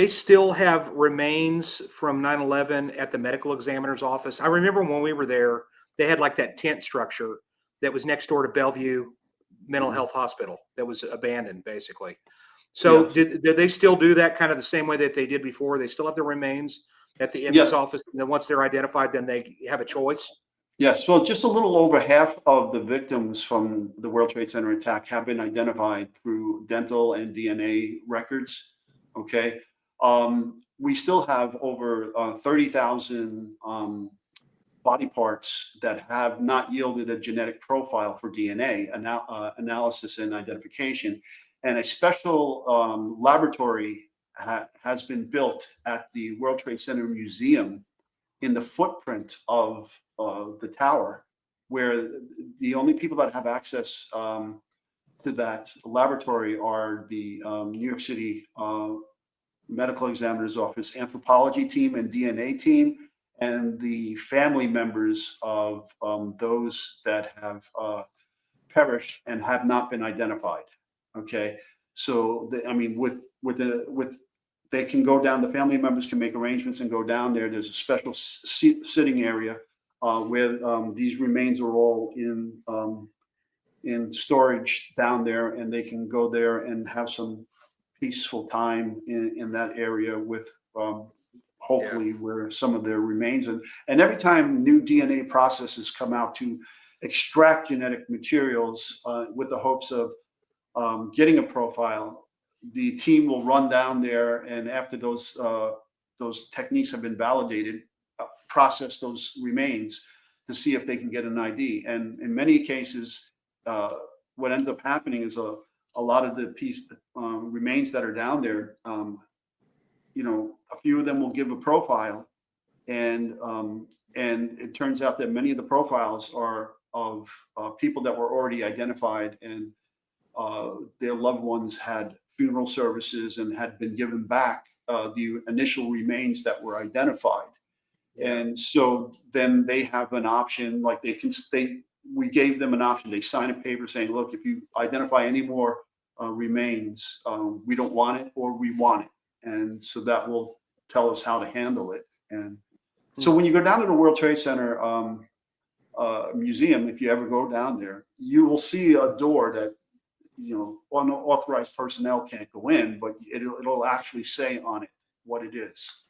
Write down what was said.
They still have remains from 9/11 at the medical examiner's office. I remember when we were there, they had like that tent structure that was next door to Bellevue Mental Mhm. Health Hospital that was abandoned, basically. So Yes. did they still do that kind of the same way that they did before? They still have their remains at the MD's Yes. office, and then once they're identified, then they have a choice? Yes. Well, just a little over half of the victims from the World Trade Center attack have been identified through dental and DNA records. Okay. We still have over 30,000 body parts that have not yielded a genetic profile for DNA analysis and identification. And a special laboratory has been built at the World Trade Center Museum in the footprint of the tower, where the only people that have access to that laboratory are the New York City medical examiner's office anthropology team and DNA team, and the family members of those that have perished and have not been identified. Okay, so I mean, with they can go down. The family members can make arrangements and go down there. There's a special sitting area where these remains are all in storage down there, and they can go there and have some peaceful time in that area with Yeah. hopefully where some of their remains. And every time new DNA processes come out to extract genetic materials with the hopes of getting a profile, the team will run down there, and after those techniques have been validated, process those remains to see if they can get an ID. And in many cases, what ends up happening is a lot of the remains that are down there, a few of them will give a profile, and it turns out that many of the profiles are of people that were already identified, and their loved ones had funeral services and had been given back the initial remains that were identified. Yeah. And so then they have an option, like we gave them an option. They sign a paper saying, look, if you identify any more remains, we don't want it or we want it. And so that will tell us how to handle it. And so when you go down to the World Trade Center museum, if you ever go down there, you will see a door that, unauthorized personnel can't go in, but it'll actually say on it what it is.